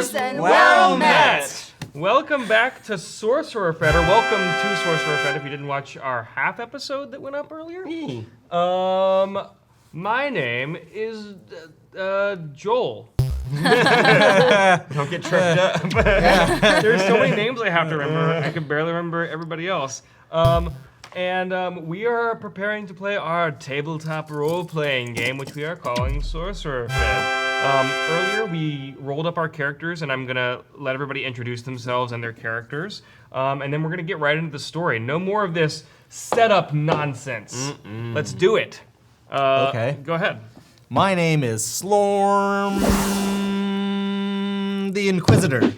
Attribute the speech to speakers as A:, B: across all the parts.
A: Sorcerers, well met.
B: Welcome back to SorcererFed, or welcome to SorcererFed if you didn't watch our half episode that went up earlier. My name is Joel.
A: Don't get tripped up.
B: There's so many names I have to remember. I can barely remember everybody else. We are preparing to play our tabletop role-playing game, which we are calling SorcererFed. Earlier, we rolled up our characters, and I'm gonna let everybody introduce themselves and their characters, and then we're gonna get right into the story. No more of this setup nonsense. Let's do it.
C: Okay.
B: Go ahead.
C: My name is Slormmm The Inquisitor.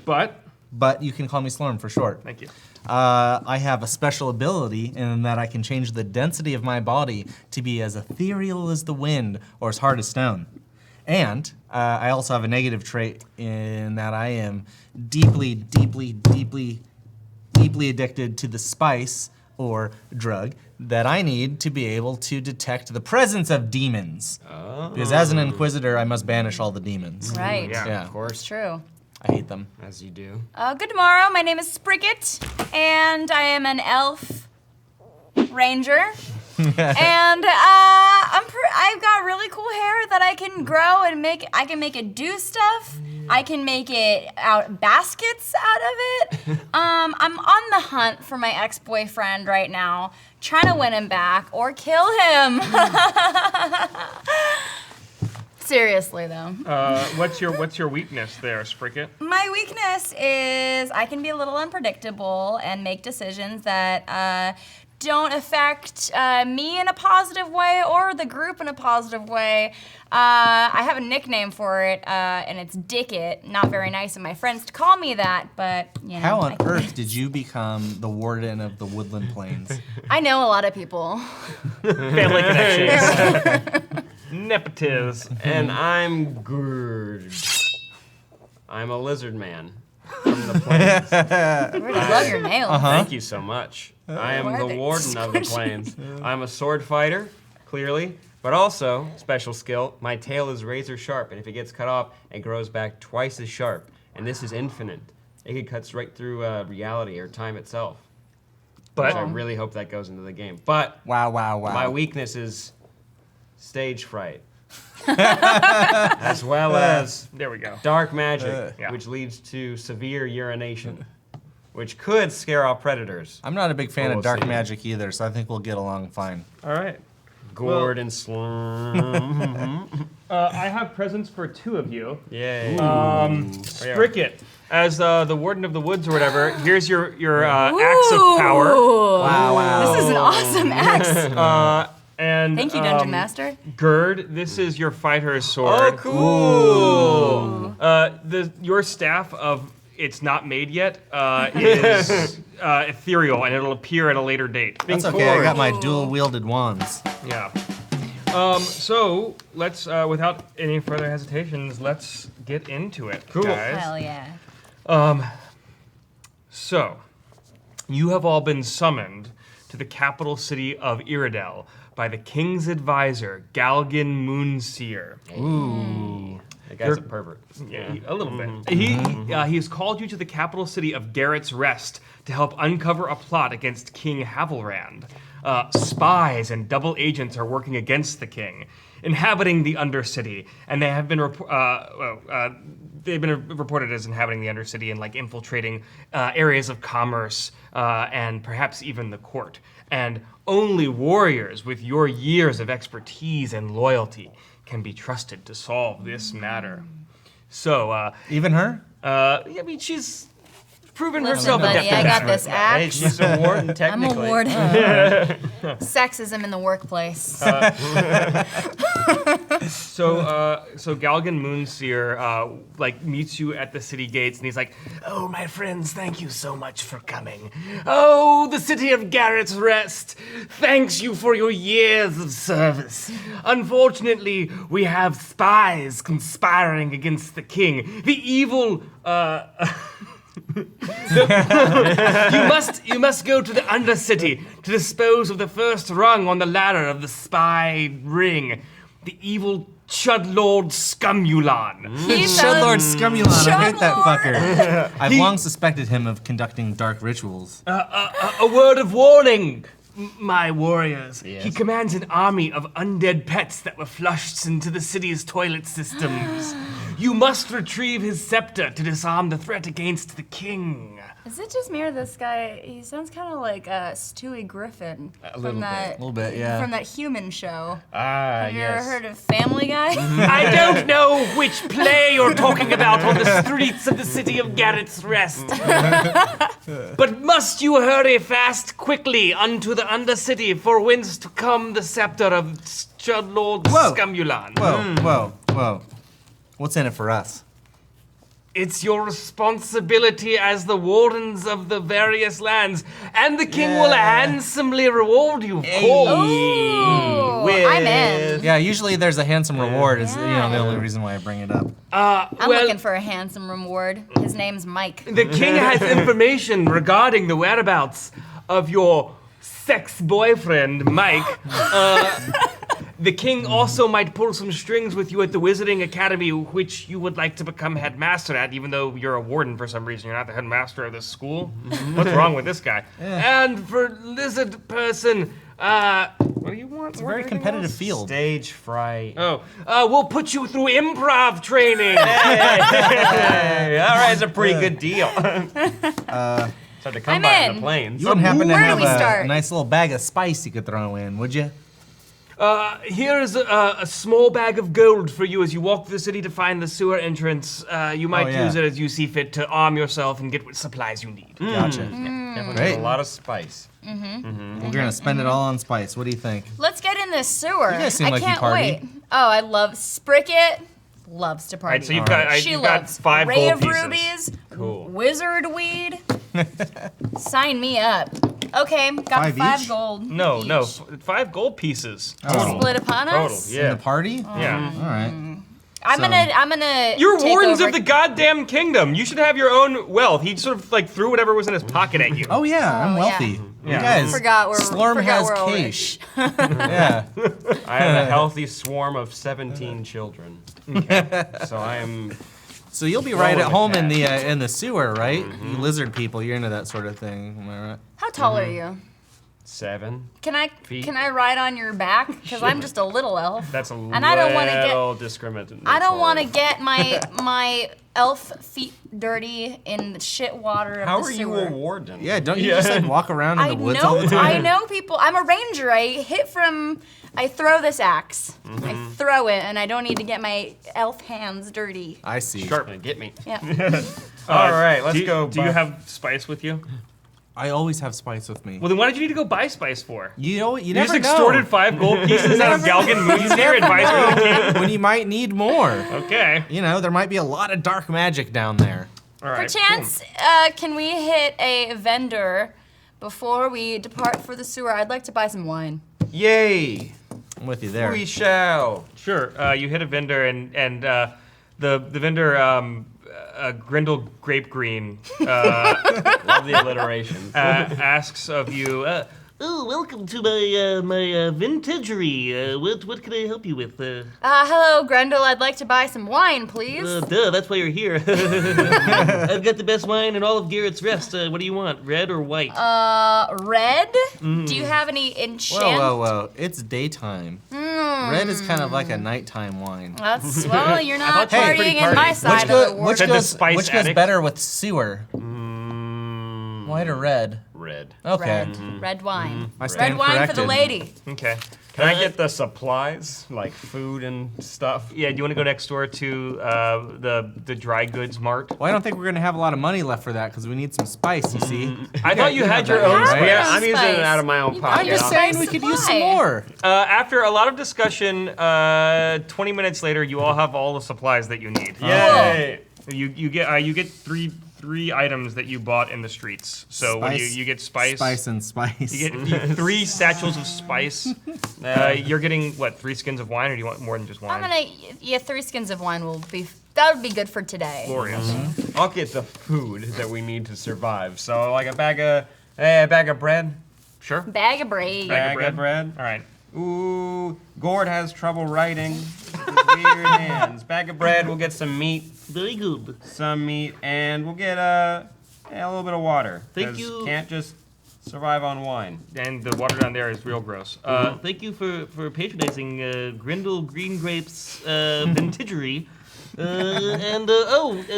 C: But you can call me Slormmm for short.
B: Thank you.
C: I have a special ability in that I can change the density of my body to be as ethereal as the wind or as hard as stone. And I also have a negative trait in that I am deeply, deeply, deeply, deeply addicted to the spice or drug that I need to be able to detect the presence of demons. Oh. Because as an Inquisitor, I must banish all the demons.
D: Right.
B: Yeah.
A: Of course.
D: It's true.
C: I hate them.
A: As you do.
D: Good tomorrow. My name is Spricket, and I am an elf ranger. And I've got really cool hair that I can grow and I can make it do stuff. I can make it baskets out of it. I'm on the hunt for my ex-boyfriend right now, trying to win him back or kill him. Seriously though.
B: What's your weakness there, Spricket?
D: My weakness is I can be a little unpredictable and make decisions that don't affect me in a positive way or the group in a positive way. I have a nickname for it, and it's Dickit. Not very nice of my friends to call me that, but you know.
C: How on earth did you become the warden of the Woodland Plains?
D: I know a lot of people.
B: Family connections. Nepotism.
A: And I'm Guuurd. I'm a lizard man from the plains.
D: I really love your nails.
A: Thank you so much. I am the warden of the plains. I'm a sword fighter, clearly, but also, special skill, my tail is razor sharp, and if it gets cut off, it grows back twice as sharp. And this is infinite. It cuts right through reality or time itself.
B: But
A: I really hope that goes into the game. But
C: Wow.
A: my weakness is stage fright. As well as
B: there we go.
A: dark magic,
B: Yeah.
A: which leads to severe urination, which could scare off predators.
C: I'm not a big fan
A: We'll
C: of dark
A: see.
C: magic either, so I think we'll get along fine.
B: All right.
A: Guuurd and Slormmm.
B: I have presents for two of you.
A: Yay.
B: Spricket, as the warden of the woods or whatever, here's your axe of power.
C: Wow.
D: This is an awesome axe.
B: And
D: Thank you, Dungeon Master.
B: Guuurd, this is your fighter's sword.
A: Oh, cool.
B: Your staff of it's not made yet is ethereal, and it'll appear at a later date.
C: That's okay, I got my dual-wielded wands.
B: Yeah. So let's, without any further hesitations, let's get into it, guys.
D: Hell yeah.
B: So, you have all been summoned to the capital city of Irradel by the king's advisor, Galgan Moonseer.
C: Ooh.
A: That guy's a pervert.
B: Yeah, a little bit. He has called you to the capital city of Garrett's Rest to help uncover a plot against King Havelrand. Spies and double agents are working against the king, inhabiting the Undercity, and they have been reported as inhabiting the Undercity and like infiltrating areas of commerce and perhaps even the court. And only warriors with your years of expertise and loyalty can be trusted to solve this matter. So,
C: Even her?
B: I mean, she's proven
D: Listen,
B: herself
D: buddy,
B: adept
D: I
B: at
D: got
B: that.
D: this
A: Hey,
D: axe.
A: she's a warden,
D: I'm
A: technically.
D: a warden. Sexism in the workplace.
B: So Galgan Moonseer like meets you at the city gates, and he's like, "Oh, my friends, thank you so much for coming. Oh, the city of Garrett's Rest, thanks you for your years of service. Unfortunately, we have spies conspiring against the king. The evil, you must go to the Undercity to dispose of the first rung on the ladder of the spy ring. The evil Chudlord Scumulan.
D: He's
C: Shudlord Scumulan, I hate that
D: Shudlord.
C: fucker. I've long suspected him of conducting dark rituals.
B: A word of warning, my warriors.
A: Yes.
B: He commands an army of undead pets that were flushed into the city's toilet systems. You must retrieve his scepter to disarm the threat against the king.
D: Is it just me or this guy? He sounds kind of like Stewie Griffin from that.
C: A little bit, yeah.
D: From that human show.
A: Ah,
D: Have you
A: yes.
D: ever heard of Family Guy?
B: I don't know which play you're talking about on the streets of the city of Garrett's Rest. But must you hurry fast quickly unto the Undercity, for whence to come the scepter of Chudlord
C: Whoa.
B: Scumulan.
C: Whoa. What's in it for us?
B: It's your responsibility as the wardens of the various lands, and the king will handsomely reward you, of course.
D: Ooh, I'm in.
C: Yeah, usually there's a handsome reward is the only reason why I bring it up.
D: I'm
B: well,
D: looking for a handsome reward. His name's Mike.
B: the king has information regarding the whereabouts of your sex boyfriend, Mike. The king also might pull some strings with you at the Wizarding Academy, which you would like to become headmaster at, even though you're a warden for some reason. You're not the headmaster of this school. What's wrong with this guy? And for lizard person, what do you want?
C: It's a very competitive field.
A: Stage fright.
B: Oh, we'll put you through improv training.
A: Hey, all right, it's a pretty good deal. It's hard to come
D: I'm
A: by on
D: in.
A: the plains.
C: You wouldn't happen to
D: Where do
C: have
D: we
C: a
D: start?
C: nice little bag of spice you could throw in, would you?
B: Here is a small bag of gold for you as you walk through the city to find the sewer entrance. You might
C: yeah.
B: use it as you see fit to arm yourself and get what supplies you need.
C: Gotcha.
A: Definitely
C: Great.
A: a lot of spice.
C: We're gonna spend it all on spice. What do you think?
D: Let's get in this sewer.
C: You guys seem
D: I
C: like you
D: can't
C: party.
D: wait. Oh, I love Spricket. Loves to party.
B: All right, so you've got,
D: She
B: you've got
D: loves
B: 5
D: Ray
B: gold
D: of
B: pieces.
D: Rubies,
A: Cool.
D: Wizard Weed. Sign me up. Okay, got
C: 5
D: 5
C: each?
D: gold.
B: No, no,
D: each.
B: 5 gold pieces.
C: Oh.
D: Split upon
B: Total,
D: us.
C: In
B: yeah.
C: the party?
B: Yeah.
C: All right.
D: I'm gonna.
B: You're
D: take
B: wardens
D: over.
B: of the goddamn kingdom. You should have your own wealth. He sort of like threw whatever was in his pocket at you.
C: Oh yeah, I'm
D: Oh,
C: wealthy.
D: yeah.
C: You
B: Yeah.
C: guys.
D: Forgot we're-
C: Slormmm
D: forgot
C: has
D: we're all
C: cash. Yeah.
A: I have a healthy swarm of 17 children. So I am.
C: So you'll be
A: Roll
C: right
A: with
C: at
A: the
C: home
A: cat.
C: in the sewer, right? You lizard people, you're into that sort of thing. Am I right?
D: How tall are you?
A: 7.
D: Can I
A: Feet.
D: can I ride on your back? Because I'm just a little elf.
B: That's a
D: And I don't want to get
A: discriminatory.
D: I don't want to get my elf feet dirty in the shit water of
A: How
D: the
A: are
D: sewer.
A: you a warden?
C: Yeah, don't you just like walk around in
D: I
C: the woods all
D: know
C: the time?
D: I know people. I'm a ranger. I throw this axe. I throw it, and I don't need to get my elf hands dirty.
C: I see.
A: Sharp, get me.
D: Yeah.
A: All right, let's go.
B: Do you have spice with you?
C: I always have spice with me.
B: Well, then why did you need to go buy spice for?
C: You
B: You
C: never
B: just
C: know.
B: extorted 5 gold pieces out of Galgan Moonspear advisory to the king?
C: when you might need more.
B: Okay.
C: You know, there might be a lot of dark magic down there.
B: All right.
D: Perchance, can we hit a vendor before we depart for the sewer? I'd like to buy some wine.
A: Yay!
C: I'm with you there.
A: We shall.
B: Sure. You hit a vendor, and the vendor, Grindel Grape Green,
A: Love the alliteration.
B: asks of you.
E: Oh, welcome to my vintagery. What can I help you with?
D: Hello, Grendel. I'd like to buy some wine, please.
E: Duh, that's why you're here. I've got the best wine in all of Garrett's Rest. What do you want, red or white?
D: Red? Do you have any enchant?
C: Whoa. It's daytime. Red is kind of like a nighttime wine.
D: That's, well, you're not
B: thought you were
D: partying
B: pretty
D: in my
B: party.
D: side of the world.
C: Which
B: Said the
C: goes,
B: spice
C: which goes
B: addict.
C: better with sewer? White or red?
A: Red.
C: Okay.
D: Red wine.
C: I
D: Red
C: stand
D: wine for the
C: corrected.
D: lady.
B: Okay.
A: Can I get the supplies, like food and stuff?
B: Yeah. Do you want to go next door to the dry goods mart?
C: Well, I don't think we're gonna have a lot of money left for that because we need some spice. You see.
B: I thought you had your
C: that,
B: own.
C: right?
A: Yeah,
D: Some
A: I'm using it
D: spice.
A: out of my own
D: You
A: pocket.
C: I'm just
D: Yeah.
C: saying we could use some
D: Supply.
C: more.
B: After a lot of discussion, 20 minutes later, you all have all the supplies that you need.
A: Yay!
B: You get three items that you bought in the streets. So when you get spice,
C: and spice.
B: you get 3 satchels of spice. You're getting what, 3 skins of wine, or do you want more than just wine?
D: Yeah, 3 skins of wine will be, that would be good for today.
B: Glorious.
A: I'll get the food that we need to survive. So like a bag of bread.
B: Sure.
D: Bag of bread.
B: Bag of
A: Bag of bread.
B: All right.
A: Ooh, Guuurd has trouble writing. With weird hands. Bag of bread, we'll get some meat.
E: Very good.
A: Some meat, and we'll get a little bit of water.
E: Thank
A: 'cause
E: you.
A: Can't just survive on wine.
B: And the water down there is real gross.
E: Thank you for patronizing Grindel Green Grapes Vintagery.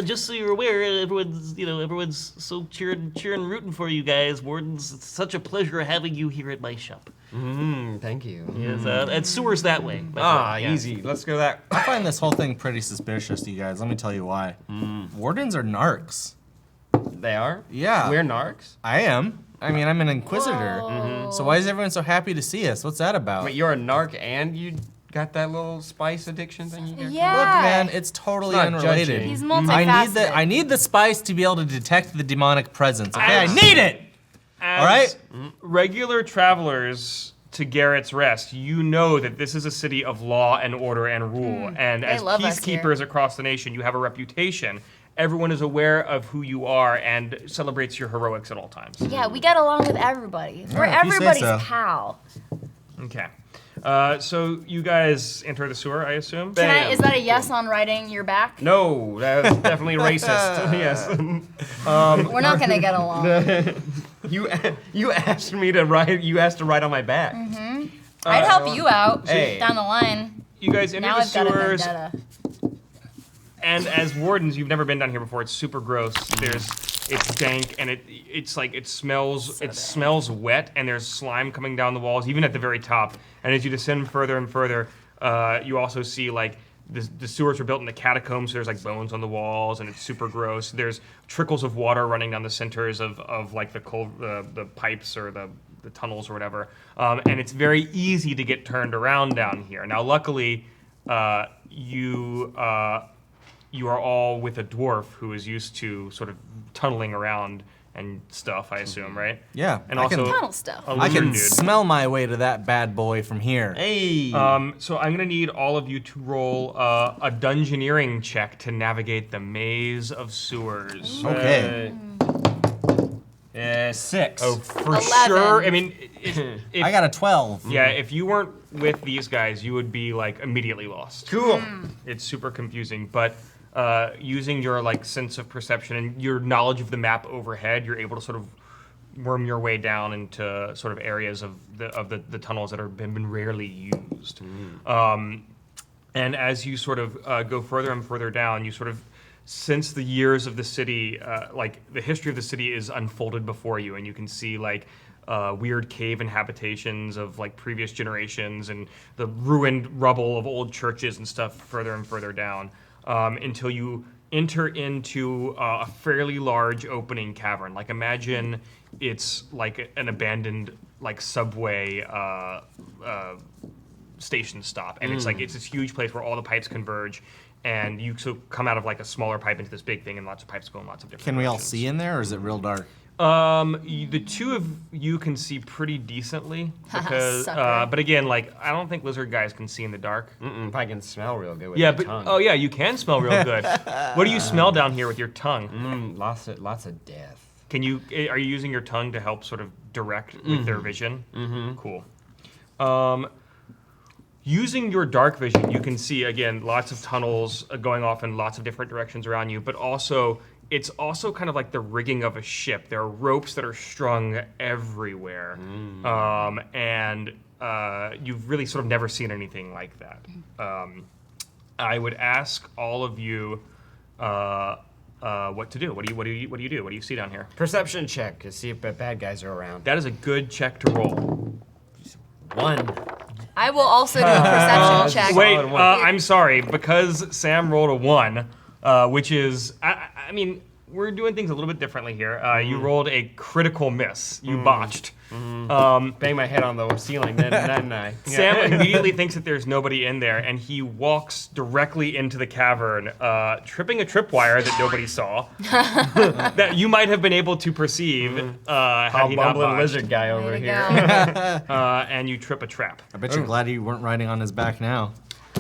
E: Just so you're aware, everyone's so cheering, rooting for you guys. Wardens, it's such a pleasure having you here at my shop.
A: Thank you.
E: Yes, and sewers that way. my friend, yeah.
A: Easy. Let's go that.
C: I find this whole thing pretty suspicious, you guys. Let me tell you why. Wardens are narcs.
A: They are?
C: Yeah.
A: We're narcs?
C: I am. I mean, I'm an inquisitor. So why is everyone so happy to see us? What's that about?
A: Wait, you're a narc and you got that little spice addiction thing you got?
D: Yeah.
C: Look, man, it's totally
A: It's not
C: unrelated.
A: judging.
D: He's
C: I
D: multifaceted.
C: need the spice to be able to detect the demonic presence. Okay, I
B: As-
C: need it.
B: As
C: All right.
B: regular travelers to Garrett's Rest, you know that this is a city of law and order and rule. And as
D: love us here.
B: peacekeepers across the nation, you have a reputation. Everyone is aware of who you are and celebrates your heroics at all times.
D: Yeah, we get along with everybody. We're
C: if you say
D: everybody's
C: so.
D: pal.
B: Okay. So you guys enter the sewer, I assume?
D: Is that a yes on writing your back?
A: No, that's definitely racist. Yes.
D: We're not gonna get along.
A: You asked me to write. You asked to write on my back.
D: I'd help you out
A: Hey.
D: down the line.
B: You guys enter
D: Now
B: the
D: I've got a
B: sewers,
D: vendetta.
B: and as wardens, you've never been down here before. It's super gross. It's dank, and it smells wet, and there's slime coming down the walls, even at the very top. And as you descend further and further, you also see like the sewers were built in the catacombs. So there's like bones on the walls, and it's super gross. There's trickles of water running down the centers of like the pipes or the tunnels or whatever. And it's very easy to get turned around down here. Now, luckily, you are all with a dwarf who is used to sort of tunneling around and stuff, I assume, right?
C: Yeah.
B: And
C: I
B: also
C: can,
D: Tunnel stuff.
B: a
C: I
B: lizard
C: can
B: dude.
C: smell my way to that bad boy from here.
A: Hey.
B: So I'm gonna need all of you to roll a dungeoneering check to navigate the maze of sewers.
C: Okay.
A: 6.
B: Oh, for
D: 11.
B: sure. I mean, if,
C: I got a 12.
B: yeah, if you weren't with these guys, you would be like immediately lost.
A: Cool.
B: It's super confusing, but using your like sense of perception and your knowledge of the map overhead, you're able to sort of worm your way down into sort of areas of the tunnels that have been rarely used. And as you sort of go further and further down, you sort of sense the years of the city, like the history of the city is unfolded before you, and you can see like weird cave inhabitations of like previous generations and the ruined rubble of old churches and stuff further and further down, until you enter into a fairly large opening cavern. Like imagine it's like an abandoned like subway station stop, and it's like it's this huge place where all the pipes converge, and you so come out of like a smaller pipe into this big thing, and lots of pipes go in lots of different
C: Can we all
B: directions.
C: see in there, or is it real dark?
B: The two of you can see pretty decently because,
D: Sucker.
B: but again, like I don't think lizard guys can see in the dark.
A: If I can smell real good with
B: Yeah,
A: my
B: but
A: tongue.
B: oh yeah, you can smell real good. What do you smell down here with your tongue?
A: Lots of death.
B: Can you? Are you using your tongue to help sort of direct with their vision? Cool. Using your dark vision, you can see again lots of tunnels going off in lots of different directions around you, but also it's also kind of like the rigging of a ship. There are ropes that are strung everywhere, and you've really sort of never seen anything like that. I would ask all of you what to do. What do you do? What do you see down here?
A: Perception check to see if bad guys are around.
B: That is a good check to roll.
A: 1.
D: I will also do a perception check.
B: Wait,
A: Solid one.
B: I'm sorry, because Sam rolled a 1, which is, I mean, we're doing things a little bit differently here. You rolled a critical miss. You botched.
A: Bang my head on the ceiling, then I.
B: Sam immediately thinks that there's nobody in there, and he walks directly into the cavern, tripping a tripwire that nobody saw, that you might have been able to perceive had he not
A: bumbling
B: botched.
A: lizard guy over
D: Way to
A: here.
D: go.
B: And you trip a trap.
C: I bet you're glad you weren't riding on his back now.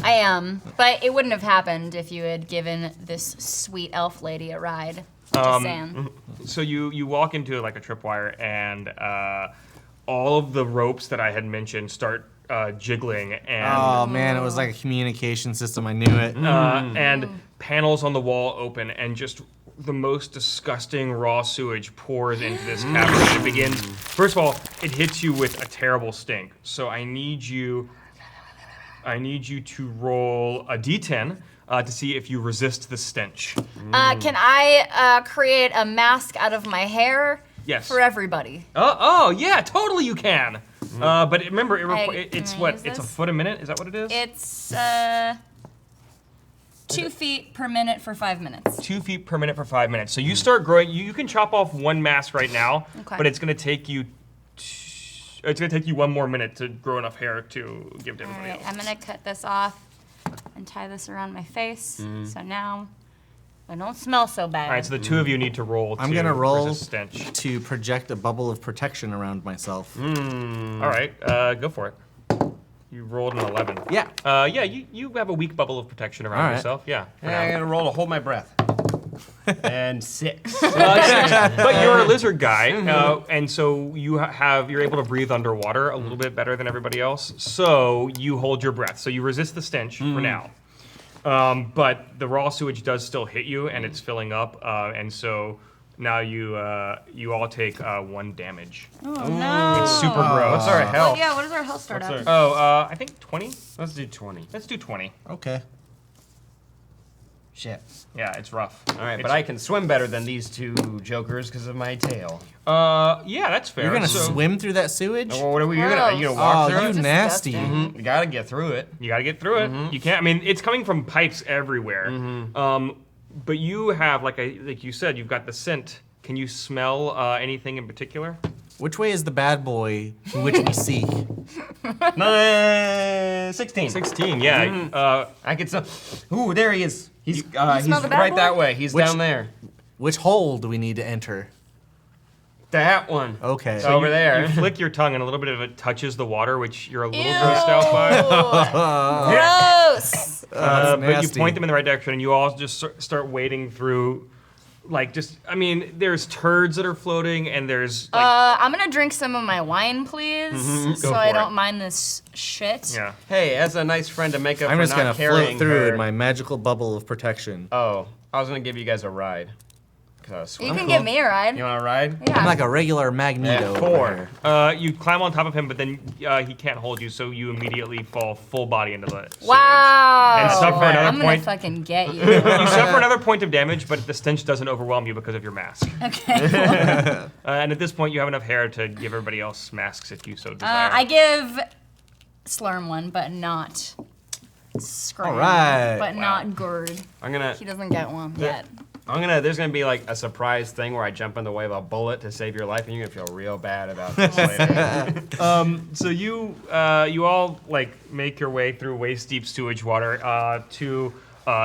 D: I am, but it wouldn't have happened if you had given this sweet elf lady a ride. Just saying.
B: So you walk into like a tripwire, and all of the ropes that I had mentioned start jiggling and
C: Oh man, it was like a communication system. I knew it.
B: and panels on the wall open, and just the most disgusting raw sewage pours into this cavern. And it begins. First of all, it hits you with a terrible stink. So I need you to roll a d10 to see if you resist the stench.
D: Can I create a mask out of my hair?
B: Yes.
D: For everybody.
B: Oh yeah, totally you can. But remember, it's
D: can I
B: what?
D: use
B: It's a
D: this?
B: foot a minute. Is that what it is?
D: It's 2 feet per minute for 5 minutes.
B: 2 feet per minute for 5 minutes. So you start growing. You can chop off one mask right now,
D: Okay.
B: but it's going to take you. It's going to take you 1 more minute to grow enough hair to give to
D: All
B: everybody
D: right,
B: else.
D: I'm gonna cut this off and tie this around my face. So now I don't smell so bad.
B: All right, so the two of you need to roll.
C: I'm
B: to
C: gonna roll
B: resist stench.
C: to project a bubble of protection around myself.
B: All right, go for it. You rolled an 11.
C: Yeah.
B: Yeah, you have a weak bubble of protection around
C: All right.
B: yourself. Yeah. for
A: Yeah, I'm
B: now.
A: gonna roll to hold my breath. And 6.
B: But you're a lizard guy, and so you're able to breathe underwater a little bit better than everybody else. So you hold your breath. So you resist the stench for now. But the raw sewage does still hit you, and it's filling up, and so now you all take 1 damage.
D: Oh no.
B: It's super gross.
A: What's our health?
D: Yeah, what does our health start
A: What's
D: at?
B: Oh, I think 20.
A: Let's do 20.
B: Let's do 20.
C: Okay.
A: Shit.
B: Yeah, it's rough.
A: All right, but I can swim better than these two jokers because of my tail.
B: Yeah, that's fair.
C: You're gonna
B: So
C: swim through that sewage?
A: Well, what are we? Are you gonna walk
C: Oh,
A: through
C: you
A: it?
C: nasty.
D: Disgusting.
A: You gotta get through it.
B: You gotta get through it. You can't. I mean, it's coming from pipes everywhere. But you have, like you said, you've got the scent. Can you smell anything in particular?
C: Which way is the bad boy in which we seek?
A: 16.
B: 16. Yeah.
A: I can smell. Ooh, there he is. He's
D: smell the bad
A: right
D: boy?
A: that way. He's
C: Which-
A: down there.
C: Which hole do we need to enter?
A: That one.
C: Okay.
A: So over there.
B: You flick your tongue, and a little bit of it touches the water, which you're a little grossed out by.
D: Gross.
B: But you
C: nasty.
B: point them in the right direction, and you all just start wading through. I mean, there's turds that are floating, and there's like,
D: I'm gonna drink some of my wine, please, so
B: Go
D: I
B: for
D: don't
B: it.
D: mind this shit.
B: yeah.
A: Hey, as a nice friend to make up
C: I'm
A: for
C: just
A: not
C: gonna
A: carrying
C: float through
A: her.
C: in my magical bubble of protection.
A: Oh, I was gonna give you guys a ride. 'Cause I was
D: You
A: swimming.
D: can give me a ride.
A: You want a ride?
D: Yeah.
C: I'm like a regular Magneto.
A: Yeah,
C: over
A: 4.
C: here.
B: You climb on top of him, but then he can't hold you, so you immediately fall full body into the sewage.
D: Wow.
B: And suffer another
D: I'm gonna
B: point.
D: fucking get you.
B: You suffer another point of damage, but the stench doesn't overwhelm you because of your mask.
D: Okay.
B: And at this point, you have enough hair to give everybody else masks if you so desire.
D: I give Slormmm one, but not Scram.
C: All right.
D: But not Guuurd.
A: I'm gonna.
D: He doesn't get one yet.
A: There's gonna be like a surprise thing where I jump in the way of a bullet to save your life, and you're gonna feel real bad about this later.
B: So you all like make your way through waist deep sewage water to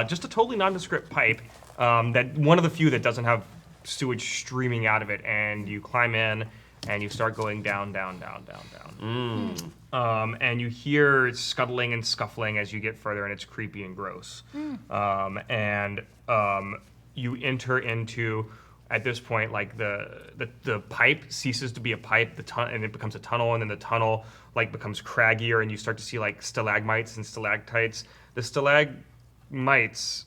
B: just a totally nondescript pipe that one of the few that doesn't have sewage streaming out of it, and you climb in and you start going down, down, down, down, down. And you hear scuttling and scuffling as you get further, and it's creepy and gross. You enter into, at this point, like the pipe ceases to be a pipe, and it becomes a tunnel, and then the tunnel like becomes craggier, and you start to see like stalagmites and stalactites. The stalagmites,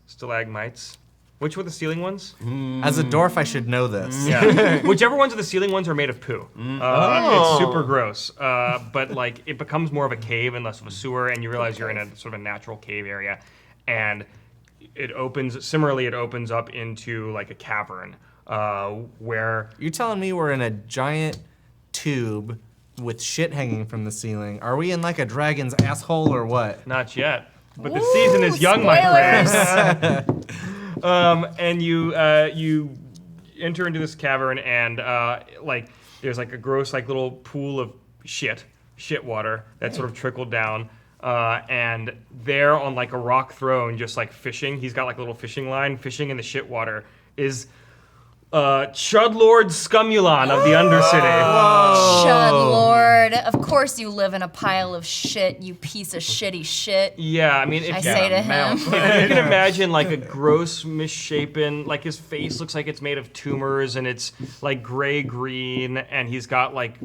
B: stalagmites. Which were the ceiling ones?
C: As a dwarf, I should know this.
B: Yeah. Whichever ones are the ceiling ones are made of poo. It's super gross. But like it becomes more of a cave and less of a sewer, and you realize you're in a sort of a natural cave area, and it opens up into like a cavern where
C: You're telling me we're in a giant tube with shit hanging from the ceiling. Are we in like a dragon's asshole or what?
B: not yet, but the season is young, my friends. And you enter into this cavern, and like there's like a gross like little pool of shit water that sort of trickled down. And there on like a rock throne, just like fishing, he's got like a little fishing line, fishing in the shit water, is Chudlord Scumulon of the Undercity.
D: Chud Lord. Of course you live in a pile of shit, you piece of shitty shit.
B: Yeah, I mean, if
D: I
B: you,
D: say to him.
B: if you can imagine like a gross, misshapen, like his face looks like it's made of tumors, and it's like gray-green, and he's got like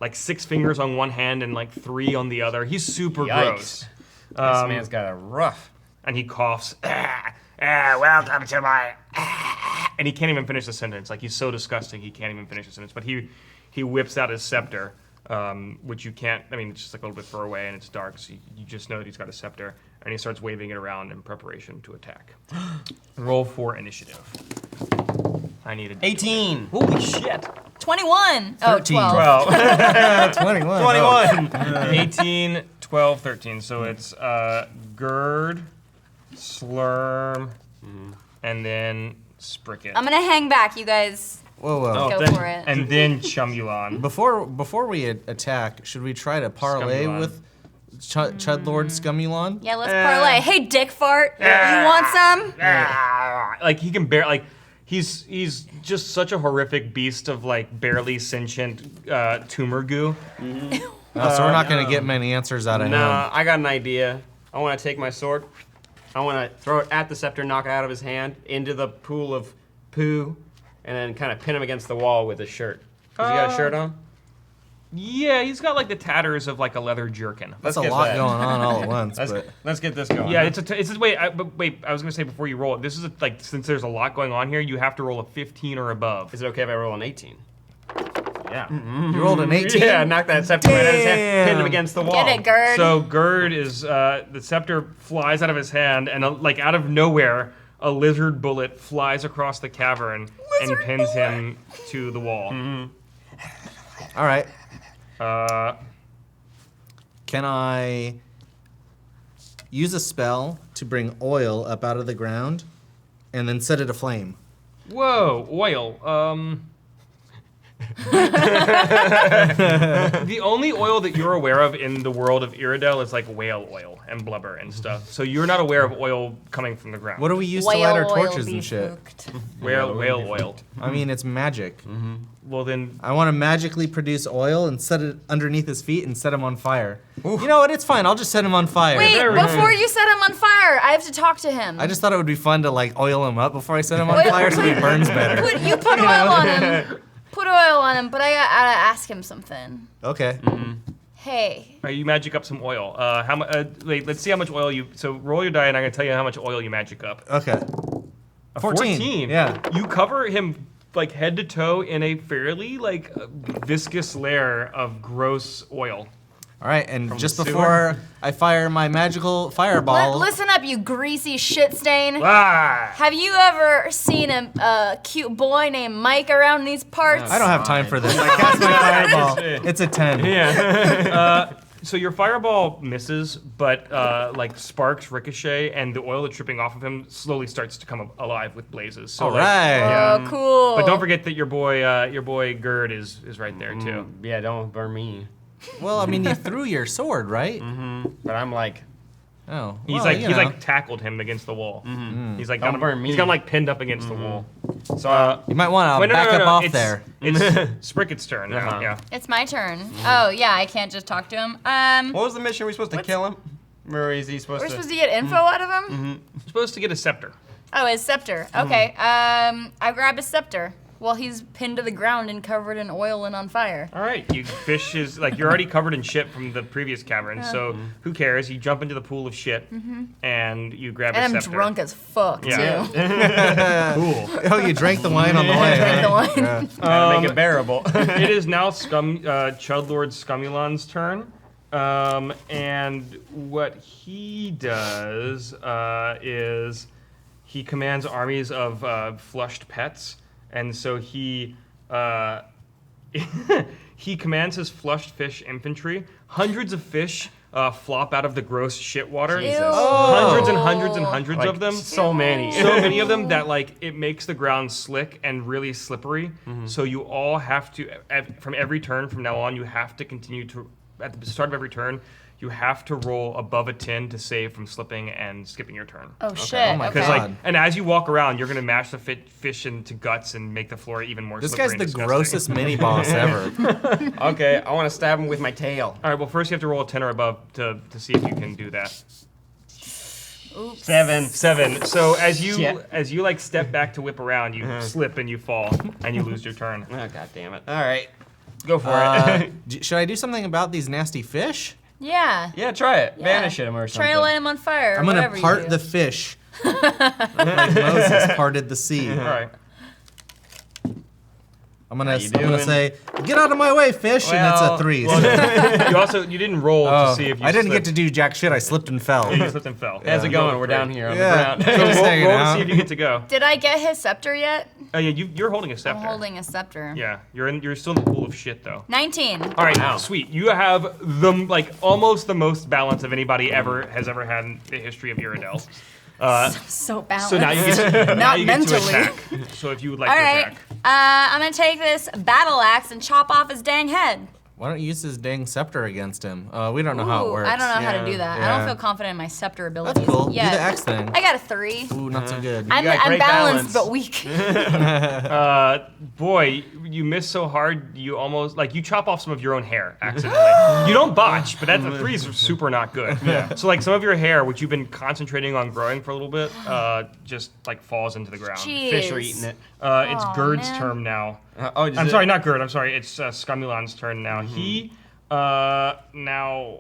B: like 6 fingers on one hand and like 3 on the other. He's super
A: Yikes.
B: gross.
A: This man's got a rough.
B: And he coughs. Welcome to my. And he can't even finish the sentence. Like he's so disgusting, he can't even finish the sentence. But he whips out his scepter, which you can't. I mean, it's just like a little bit far away and it's dark, so you just know that he's got a scepter. And he starts waving it around in preparation to attack. Roll for initiative. I needed
A: 18.
B: Holy shit!
D: 21.
C: 13.
D: 12.
C: 21.
A: 21.
B: 18, 12, 13. So it's Guuurd, Slormmm, and then Spricket.
D: I'm gonna hang back, you guys.
C: Whoa.
D: Go
A: then-
D: for it.
B: And then Chumulon.
C: Before we attack, should we try to parlay
B: Scumulon.
C: with Chudlord Scumulon?
D: Yeah, let's parlay. Hey, dick fart, you want some?
B: Like he can bear like he's just such a horrific beast of like barely sentient tumor goo.
C: So we're not gonna get many answers out of him.
A: Nah, I got an idea. I want to take my sword. I want to throw it at the scepter, knock it out of his hand, into the pool of poo, and then kind of pin him against the wall with his shirt. Does he got a shirt on?
B: Yeah, he's got like the tatters of like a leather jerkin.
C: That's
A: Let's
C: a
A: get
C: lot
A: that.
C: going on all at once.
A: Let's get this going.
B: Yeah, wait. I was gonna say before you roll it. This is like since there's a lot going on here, you have to roll a 15 or above.
A: Is it okay if I roll an 18?
B: Yeah.
C: You rolled an 18?
A: Yeah, knock that scepter right out of his hand, pin him against the wall.
D: Get it, Guuurd.
B: So Guuurd is the scepter flies out of his hand, and like out of nowhere, a lizard bullet flies across the cavern and pins him to the wall.
C: All right.
B: Uh,
C: Can I use a spell to bring oil up out of the ground and then set it aflame?
B: Whoa, oil. The only oil that you're aware of in the world of Irradel is like whale oil and blubber and stuff. So you're not aware of oil coming from the ground.
C: What do we use to light our
D: Whale oil
C: torches
D: be
C: and shit?
D: hooked.
B: whale oil?
C: I mean, it's magic.
B: Well then,
C: I want to magically produce oil and set it underneath his feet and set him on fire. You know what? It's fine. I'll just set him on fire.
D: Wait,
B: There we go.
D: before you set him on fire, I have to talk to him.
C: I just thought it would be fun to like oil him up before I set him on fire so he burns better.
D: Put oil on him. Put oil on him, but I gotta ask him something.
C: Okay.
D: Hey,
B: you magic up some oil. How much? Wait, let's see how much oil you. So roll your die, and I'm gonna tell you how much oil you magic up.
C: Okay. 14. Yeah.
B: You cover him like head to toe in a fairly like viscous layer of gross oil.
C: All right, and just
B: the sewer?
C: before I fire my magical fireball,
D: listen up, you greasy shit stain.
B: Ah!
D: Have you ever seen a cute boy named Mike around these parts?
C: I don't have time for this. I cast my fireball. It's a 10.
B: Yeah. So your fireball misses, but like sparks ricochet, and the oil that's dripping off of him slowly starts to come alive with blazes. So
C: All
B: like,
C: right.
D: Oh, cool.
B: But don't forget that your boy Guuurd is right there too.
A: Yeah, don't burn me.
C: Well, I mean, you threw your sword, right?
A: But I'm like,
C: Oh.
B: He's
C: well,
B: like
C: you
B: he's
C: know.
B: like tackled him against the wall. He's like
A: Don't
B: got him,
A: burn me.
B: he's got him like pinned up against the wall.
A: so
C: You might want to
B: Wait, no,
C: back
B: no, no,
C: up off
B: it's,
C: there.
B: It's Spricket's turn now.
A: Uh-huh.
B: Yeah.
D: It's my turn. Oh, yeah, I can't just talk to him.
A: what was the mission? Are we supposed to kill him? Or is he supposed
D: We're
A: to?
D: supposed to get info out of him?
B: Supposed to get a scepter.
D: Oh, his scepter. Okay. I grab his scepter while he's pinned to the ground and covered in oil and on fire.
B: All right, you fish his like you're already covered in shit from the previous cavern, so who cares? You jump into the pool of shit and you grab
D: And
B: his
D: I'm
B: scepter.
D: drunk as fuck,
B: Yeah.
D: too.
B: Cool.
C: Oh, you drank the wine on the way.
D: Drank the
C: right?
D: wine.
C: Yeah.
A: Gotta make it bearable.
B: It is now Chudlord Scumulon's turn. And what he does is he commands armies of flushed pets, and so he he commands his flushed fish infantry. Hundreds of fish flop out of the gross shit water.
D: Ew.
B: Hundreds and hundreds and hundreds
A: Like,
B: of them.
A: so many.
B: So many of them that like it makes the ground slick and really slippery. So you all have to, from every turn from now on, you have to continue to, at the start of every turn, you have to roll above a 10 to save from slipping and skipping your turn.
D: Oh, shit.
C: Oh my
D: okay.
B: Because
C: God.
B: and as you walk around, you're gonna mash the fish into guts and make the floor even more.
C: This
B: slippery
C: guy's
B: and
C: the
B: disgusting.
C: grossest mini boss ever.
A: Okay, I want to stab him with my tail.
B: All right. Well, first you have to roll a 10 or above to see if you can do that.
D: Oops.
A: 7.
B: 7. So as you
A: Shit.
B: like step back to whip around, you slip and you fall and you lose your turn.
A: Oh god damn it! All right. Go for it.
C: Should I do something about these nasty fish?
D: Yeah.
A: Yeah, try it.
D: Yeah.
A: Vanish him or something.
D: Try to light him on fire.
C: I'm gonna
D: whatever you
C: part
D: do.
C: the fish like Moses parted the sea.
B: All right.
C: I'm gonna
A: you doing?
C: say, get out of my way, fish, and it's a 3. so-
B: You didn't roll to see if you
C: I didn't
B: slipped.
C: get to do jack shit. I slipped and fell.
B: You slipped and fell.
A: How's it going? We're down here on
C: Yeah.
A: the ground.
B: So
C: Just
B: roll,
C: hanging
B: roll to
C: out.
B: see if you get to go.
D: Did I get his scepter yet?
B: Oh yeah, you're holding a scepter.
D: I'm holding a scepter.
B: Yeah, you're still in the pool of shit though.
D: 19.
B: All right,
A: Wow.
B: sweet. You have almost the most balance of anybody has ever had in the history of Irradel.
D: So balanced.
B: So now you get
D: Not
B: to
D: mentally.
B: attack. So if you would like
D: All
B: to
D: right.
B: attack.
D: I'm gonna take this battle axe and chop off his dang head.
C: Why don't you use his dang scepter against him? We don't know how it
D: Ooh,
C: works.
D: I don't know how to do that. I
C: Yeah.
D: don't feel confident in my scepter abilities.
C: That's cool.
D: Yeah.
C: Do the X thing.
D: I got a 3.
C: Ooh, not so good.
D: I'm
A: got great
D: balanced
A: balance.
D: but weak.
B: Boy, you miss so hard. You almost you chop off some of your own hair accidentally. You don't botch, but that's the 3 is super not good. Yeah. So some of your hair, which you've been concentrating on growing for a little bit, just falls into the ground.
D: Jeez.
A: Fish are eating it.
B: It's
D: Aw,
B: Guurd's
D: man.
B: turn now.
A: I'm
B: Sorry, not Guurd. I'm sorry. It's Scamulan's turn now. He now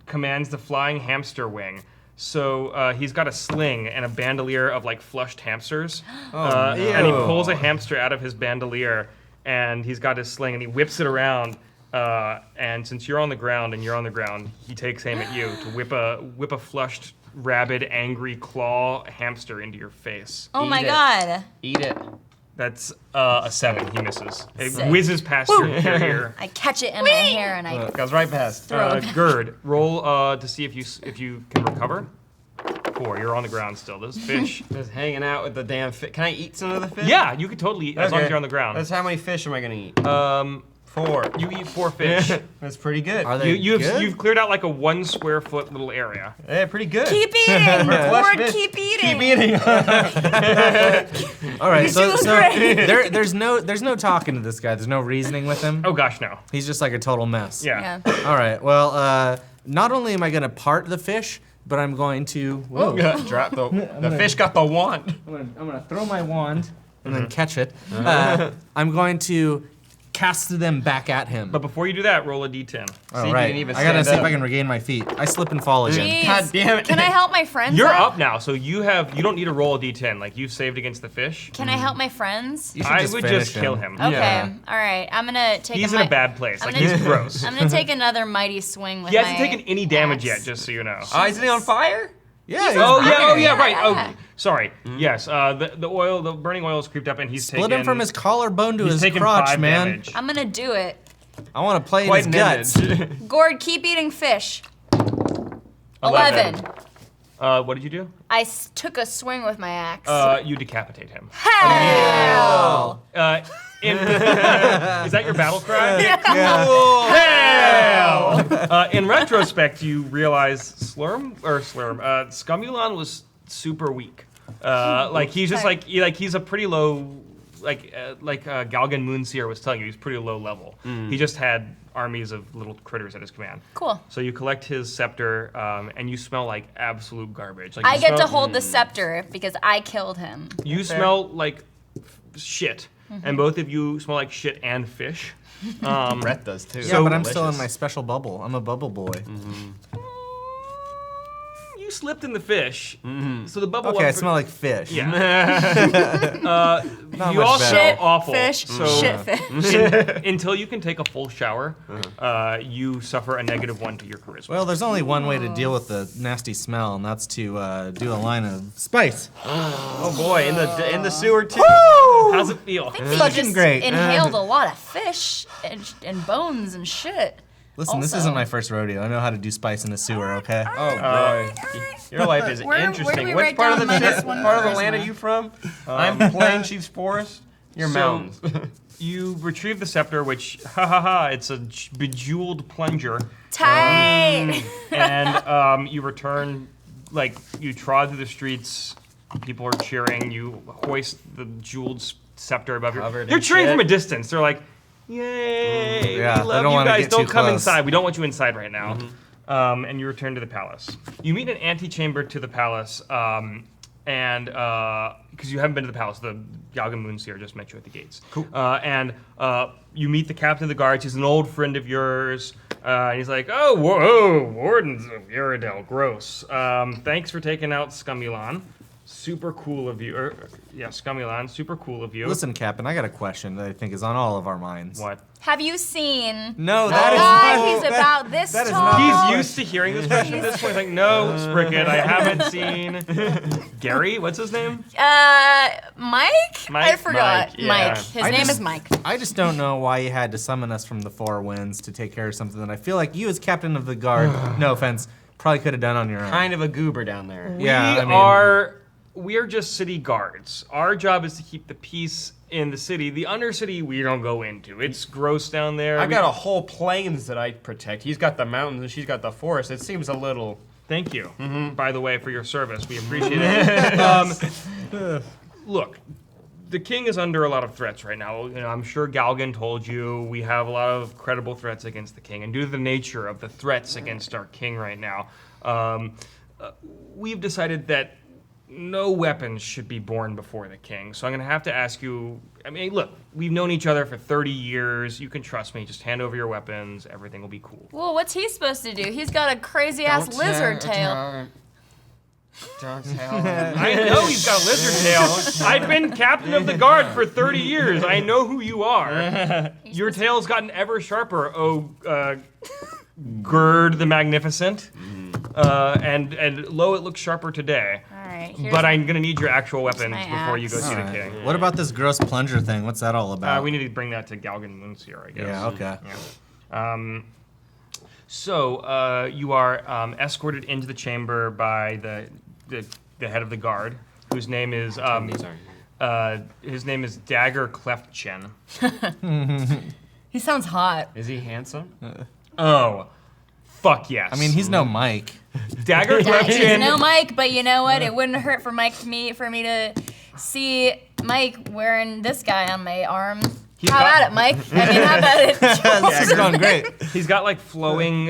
B: commands the flying hamster wing. So he's got a sling and a bandolier of flushed hamsters. And he pulls a hamster out of his bandolier, and he's got his sling, and he whips it around. And since you're on the ground, he takes aim at you to whip a flushed, rabid, angry claw hamster into your face.
D: Oh my
A: Eat it.
D: god.
A: Eat it.
B: That's a 7. He misses. It
D: Sick.
B: whizzes past your ear.
D: I catch it in my hair and I
A: Goes right past.
D: throw it back.
B: Guurd, roll to see if you can recover. 4. You're on the ground still. This fish.
A: Just hanging out with the damn fish. Can I eat some of the fish?
B: Yeah, you could totally eat as long as you're on the ground.
A: That's how many fish am I gonna eat? 4.
B: You eat 4 fish.
A: That's pretty good.
C: Are they good?
B: You've cleared out a 1 square foot little area.
A: Yeah, pretty good.
D: keep eating.
A: Flush
D: Lord,
A: fish.
D: keep eating.
A: Keep eating.
C: All right, so
D: do great.
C: there's no talking to this guy. There's no reasoning with him.
B: Oh gosh, no.
C: He's just like a total mess.
B: Yeah.
D: Yeah.
C: All right. Well, not only am I gonna part the fish, but I'm going to. Whoa.
A: Drop the fish got the wand.
C: I'm gonna throw my wand and then catch it. I'm going to cast them back at him.
B: But before you do that, roll a d10.
C: All
A: you
C: right.
A: can even
C: I gotta
A: stand
C: see if
A: up.
C: I can regain my feet. I slip and fall again.
D: Jeez.
A: God damn it.
D: Can I help my friends?
B: You're up now, so you don't need to roll a d10. You've saved against the fish.
D: Can I help my friends?
C: You should
B: I
C: just
B: would
C: finish
B: just kill him.
D: Okay.
A: Yeah.
D: All right. I'm gonna take.
B: He's in a bad place.
D: I'm
B: He's
D: gonna-
B: gross.
D: I'm gonna take another mighty swing with
B: He hasn't
D: my
B: taken any damage
D: axe.
B: yet, just so you know.
A: Isn't he on fire?
C: Yeah.
B: Oh yeah,
D: fire. Yeah,
B: right.
D: yeah.
B: Oh, sorry. Yes, the burning oil has creeped up, and he's
C: Split
B: taken.
C: him from his collarbone to
B: He's
C: his
B: taken
C: crotch,
B: 5
C: man.
B: damage.
D: I'm gonna do it.
C: I want to play in
A: Quite
C: his
A: an
C: guts.
A: image.
D: Guuurd, keep eating fish. 11.
B: What did you do?
D: I took a swing with my axe.
B: You decapitate him.
D: Hell!
B: Is that your battle cry? Hell! In retrospect, you realize Scamulan was super weak. He's just he's a pretty low, Galgan Moonseer was telling you, he's pretty low level. He just had armies of little critters at his command.
D: Cool.
B: So you collect his scepter, and you smell like absolute garbage.
D: I get to hold the scepter because I killed him.
B: You smell like shit, and both of you smell like shit and fish.
A: Brett does too.
C: Yeah, but I'm still in my special bubble. I'm a bubble boy.
B: You slipped in the fish, so the bubble.
C: Okay, I
B: wasn't-
C: smell like fish.
B: Yeah.
C: Not
B: You
C: much
B: all
C: better.
B: smell
D: Shit,
B: awful.
D: fish,
B: So
D: shit fish.
B: until you can take a full shower, you suffer a -1 to your charisma.
C: Well, there's only one way to deal with the nasty smell, and that's to do a line of spice.
A: Oh boy, in the sewer too.
B: How's it feel?
D: He
C: Fucking
D: just
C: great.
D: inhaled a lot of fish and bones and shit.
C: Listen, this
D: Also-
C: isn't my first rodeo. I know how to do spice in the sewer, okay?
A: Oh boy, your life is
D: Where do
A: interesting.
D: we
A: Which
D: write
A: part of
D: down
A: the
D: minus one
A: part of the
D: charisma?
A: land are you from? I'm Plain Chief's Forest. You're
B: So-
A: mountains.
B: You retrieve the scepter, which, it's a bejeweled plunger.
D: Tight.
B: And you return, you trod through the streets, people are cheering, you hoist the jeweled scepter above
A: Covered
B: your.
A: in
B: They're cheering
A: shit.
B: from a distance. They're like, yay,
C: yeah,
B: we
C: they
B: love
C: don't
B: you
C: wanna
B: guys,
C: get
B: don't
C: too
B: come
C: close.
B: inside. We don't want you inside right now. And you return to the palace. You meet an antechamber to the palace, and because you haven't been to the palace, the Galgan Moonseer just met you at the gates.
A: Cool.
B: And you meet the captain of the guards. He's an old friend of yours. And he's like, oh, whoa, wardens of Irradel, gross. Thanks for taking out Scumulon. Super cool of you. Scumulon, super cool of you.
C: Listen, Captain, I got a question that I think is on all of our minds.
B: What?
D: Have you seen
C: No,
D: the
C: that is
D: guy
C: not.
D: who's about this
C: that is
D: tall?
C: not-
B: He's used to hearing this question at this point. He's like, no, Spricket, I haven't seen. Gary, what's his name?
D: Mike? I
B: Mike?
D: forgot.
B: Mike, yeah.
D: Mike. His
C: I
D: name
C: just-
D: is Mike.
C: I just don't know why you had to summon us from the four winds to take care of something that I feel like you, as captain of the guard, no offense, probably could have done on your own.
A: Kind of a goober down there.
C: Yeah, I mean-
B: We're just city guards. Our job is to keep the peace in the city. The undercity we don't go into. It's gross down there.
A: I've got a whole plains that I protect. He's got the mountains and she's got the forest. It seems a little...
B: Thank you, by the way, for your service. We appreciate it. Look, the king is under a lot of threats right now. You know, I'm sure Galgan told you we have a lot of credible threats against the king, and due to the nature of the threats against our king right now, we've decided that no weapons should be borne before the king. So I'm gonna have to ask you, I mean, look, we've known each other for 30 years. You can trust me. Just hand over your weapons. Everything will be cool.
D: Well, what's he supposed to do? He's got a crazy ass lizard tail.
A: Don't tell.
B: I know he's got a lizard tail. I've been captain of the guard for 30 years. I know who you are. Your tail's gotten ever sharper, Guuurd the Magnificent. And lo, it looks sharper today.
D: All right.
B: But I'm gonna need your actual weapons
D: my
B: before you go
D: axe.
B: see the
C: Alright.
B: king.
C: What about this gross plunger thing? What's that all about?
B: We need to bring that to Galgan Moonseer, I guess.
C: Yeah, okay.
B: Yeah. So you are escorted into the chamber by the head of the guard, whose name is his name is Dagger Cleftchen.
D: He sounds hot.
A: Is he handsome?
B: Oh, fuck yes.
C: I mean, he's no Mike.
B: Dagger
D: He's
B: Cleftchen.
D: no Mike, but you know what? It wouldn't hurt for me to see Mike wearing this guy on my arm. How about it, Mike? I mean, how about it?
C: This is going great.
B: He's got like flowing,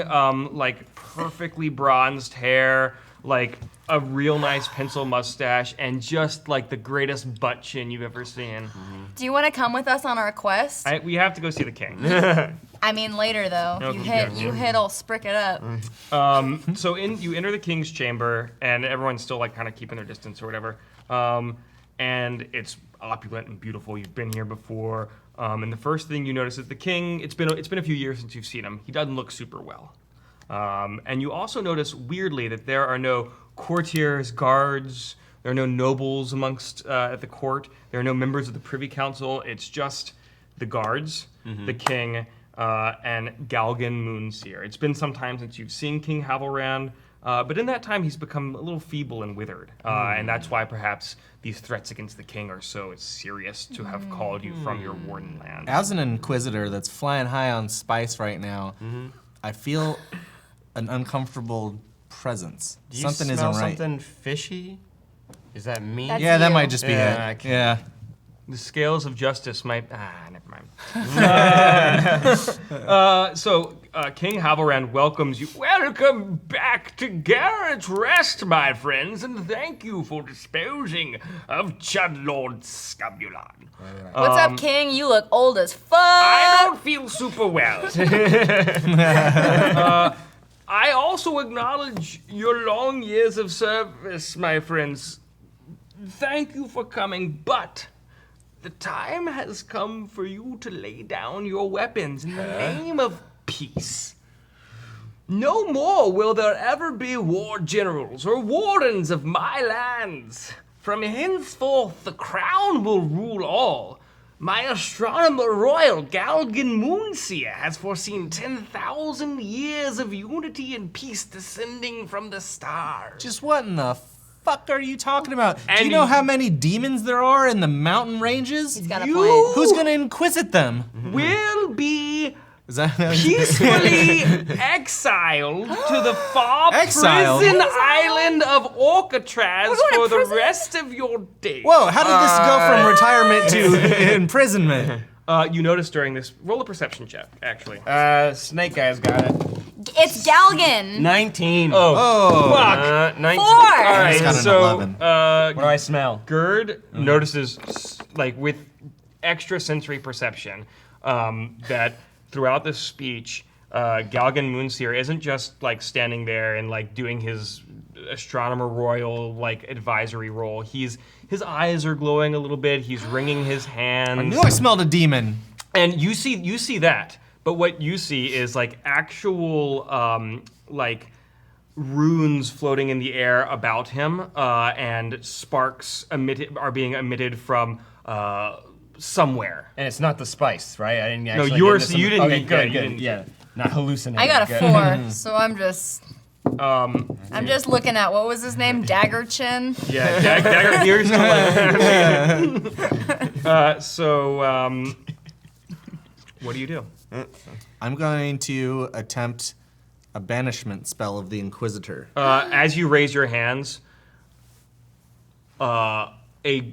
B: like perfectly bronzed hair, like a real nice pencil mustache, and just like the greatest butt chin you've ever seen.
D: Do you want to come with us on our quest?
B: We have to go see the king.
D: I mean, later though.
B: Okay,
D: You hit old Spricket up.
B: So you enter the king's chamber, and everyone's still like kind of keeping their distance or whatever. And it's opulent and beautiful. You've been here before. And the first thing you notice is the king. It's been a few years since you've seen him. He doesn't look super well. And you also notice weirdly that there are no courtiers, guards. There are no nobles amongst at the court. There are no members of the Privy Council. It's just the guards, the king, and Galgan Moonseer. It's been some time since you've seen King Havelrand, but in that time he's become a little feeble and withered, and that's why perhaps these threats against the king are so serious to have called you from your warden land.
C: As an inquisitor that's flying high on spice right now, I feel an uncomfortable presence.
A: Do you
C: Something
A: smell
C: isn't right.
A: something fishy? Is that me?
D: That's
C: Yeah, that
D: you.
C: might just be
A: Yeah, I
C: it.
A: can't-
C: Yeah.
B: The scales of justice might. Never mind. So King Havelrand welcomes you. Welcome back to Garrett's Rest, my friends, and thank you for disposing of Chudlord Scumulon.
D: What's up, King? You look old as fuck.
B: I don't feel super well. I also acknowledge your long years of service, my friends. Thank you for coming, but the time has come for you to lay down your weapons in the name of peace. No more will there ever be war generals or wardens of my lands. From henceforth, the crown will rule all. My astronomer royal, Galgan Moonseer, has foreseen 10,000 years of unity and peace descending from the stars.
C: Just what in the fuck are you talking about? Do
B: And
C: you know
B: he-
C: how many demons there are in the mountain ranges?
D: He's got a
B: You-
D: point.
C: Who's gonna inquisit them?
B: Will be
C: Is that
B: peacefully exiled to the far
C: Exiled?
B: prison island of Orcatraz
D: We're going to
B: for the
D: prison?
B: rest of your days.
C: Whoa, how did this go from retirement to imprisonment?
B: You notice during this, roll a perception check, actually.
A: Snake Guy's got it.
D: It's Galgan.
A: 19.
B: Fuck.
A: 19.
D: 4.
B: All right,
C: just got an
B: so
C: 11.
A: What do I smell?
B: Guuurd notices, like with extra sensory perception, that throughout this speech, Galgan Moonseer isn't just like standing there and like doing his astronomer royal like advisory role. His eyes are glowing a little bit. He's wringing his hands.
C: I knew I smelled a demon.
B: And you see that, but what you see is like actual like runes floating in the air about him, and sparks are being emitted from somewhere.
A: And it's not the spice, right? I didn't
B: No,
A: actually.
B: you didn't
A: Okay,
B: eat
A: good,
B: that. You
A: good.
B: didn't-
A: Yeah, not hallucinating.
D: I got a
A: Good.
D: 4, so I'm just looking at what was his name, Dagger Chin.
B: Yeah, Dagger ears. So, what do you do?
C: I'm going to attempt a banishment spell of the Inquisitor.
B: As you raise your hands, a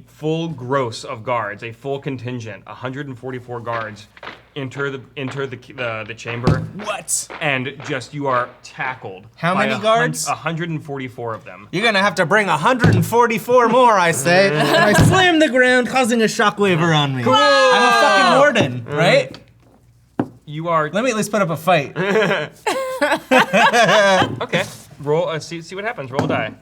B: full gross of guards, a full contingent, 144 guards, enter the chamber.
C: What?
B: And just you are tackled.
C: How
B: by
C: many guards?
B: 144 of them.
C: You're gonna have to bring 144 more, I say. And I slam the ground, causing a shockwave around me. I'm a fucking warden, right?
B: You are
C: Let me at least put up a fight.
B: okay. Roll. See what happens. Roll a die.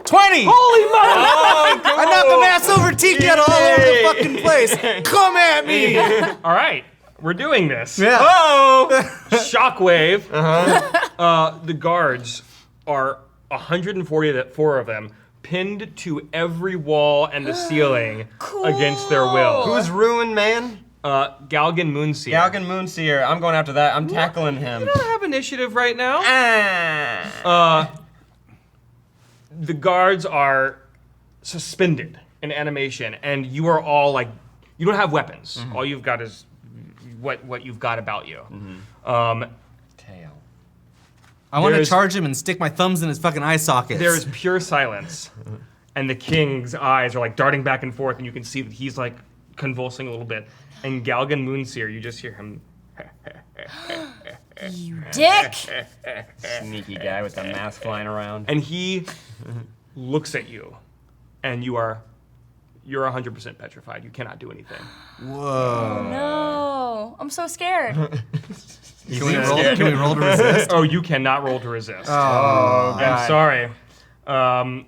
C: 20!
B: Holy mother!
C: I knocked the mass over Ticket all over the fucking place. Come at me!
B: All right, we're doing this.
C: Yeah.
B: Oh! Shockwave. The guards are 144 of them, pinned to every wall and the ceiling against their will.
A: Who's ruined, man?
B: Galgan Moonseer.
A: Galgan Moonseer. I'm going after that. I'm tackling him.
B: You don't have initiative right now. The guards are suspended in animation, and you are all like, you don't have weapons. All you've got is what you've got about you.
A: Tail.
C: I want to
B: There's-
C: charge him and stick my thumbs in his fucking eye sockets.
B: There is pure silence, and the king's eyes are like darting back and forth, and you can see that he's like convulsing a little bit. And Galgan Moonseer, you just hear him.
D: You dick!
A: Sneaky guy with the mask flying around.
B: And he looks at you, and you're 100% petrified. You cannot do anything.
C: Whoa.
D: No, I'm so scared.
C: Can we roll to resist?
B: Oh, you cannot roll to resist.
C: Oh,
B: I'm sorry. Galgan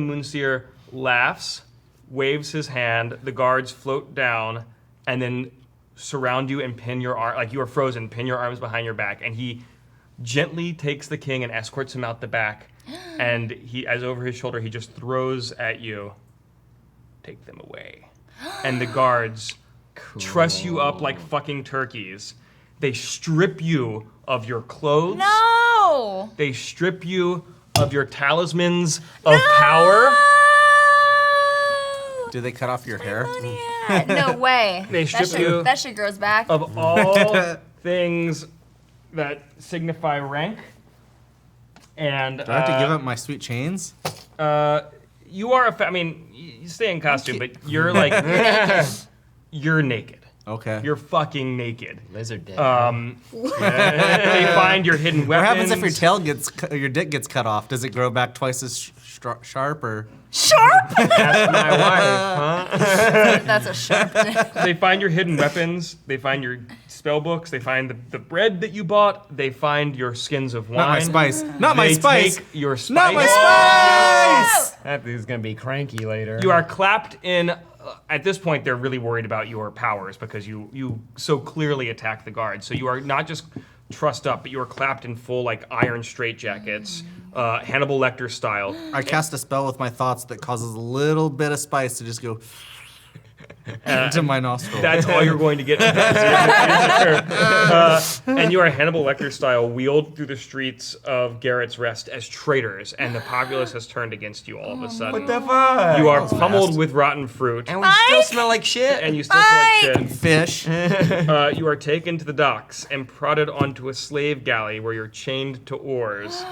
B: Moonseer laughs, waves his hand, the guards float down, and then surround you and pin your arm, like you are frozen, pin your arms behind your back, and he gently takes the king and escorts him out the back, and he, as over his shoulder, he just throws at you, take them away. And the guards truss you up like fucking turkeys. They strip you of your clothes.
D: No!
B: They strip you of your talismans of power.
C: Do they cut off your hair?
D: No way.
B: They strip you
D: That shit grows back.
B: of all things that signify rank. And
C: Do I have to give up my sweet chains?
B: you are I mean, you stay in costume, but you're like you're naked.
C: Okay.
B: You're fucking naked.
A: Lizard dick.
B: They find your hidden
C: What
B: weapons.
C: happens if your tail gets, your dick gets cut off? Does it grow back twice as sharp, or?
D: Sharp?
A: Ask my wife, huh?
D: That's a sharp dick.
B: They find your hidden weapons. They find your spell books. They find the bread that you bought. They find your skins of wine.
C: Not my spice. Not my
B: They
C: spice.
B: take your spice.
C: Not my spice.
A: That dude's gonna be cranky later.
B: You are clapped in. At this point, they're really worried about your powers because you so clearly attack the guards. So you are not just trussed up, but you are clapped in full like iron straitjackets, Hannibal Lecter style.
C: I cast a spell with my thoughts that causes a little bit of spice to just go into my nostril.
B: That's all you're going to get. And you are Hannibal Lecter style wheeled through the streets of Garrett's Rest as traitors, and the populace has turned against you all of a sudden.
A: What the fuck?
B: You are pummeled with rotten fruit,
A: And we still smell like shit.
B: and you still feel like shit.
C: Fish.
B: You are taken to the docks and prodded onto a slave galley where you're chained to oars.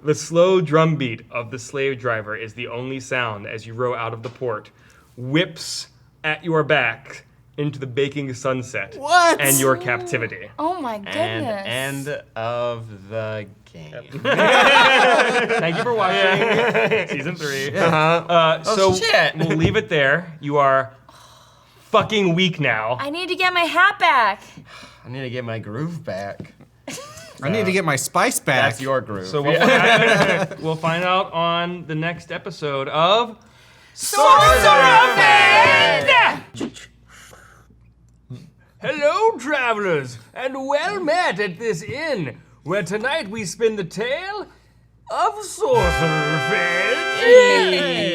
B: The slow drumbeat of the slave driver is the only sound as you row out of the port. Whips at your back into the baking sunset.
C: What?
B: And your captivity.
D: Oh my goodness.
A: And end of the game.
B: Thank you for watching season 3. So
A: shit.
B: we'll leave it there. You are fucking weak now.
D: I need to get my hat back.
A: I need to get my groove back.
C: I need to get my spice back.
A: That's your groove.
B: So we'll, we'll find out on the next episode of
D: SorcererFed!
B: Hello, travelers, and well met at this inn, where tonight we spin the tale of SorcererFed.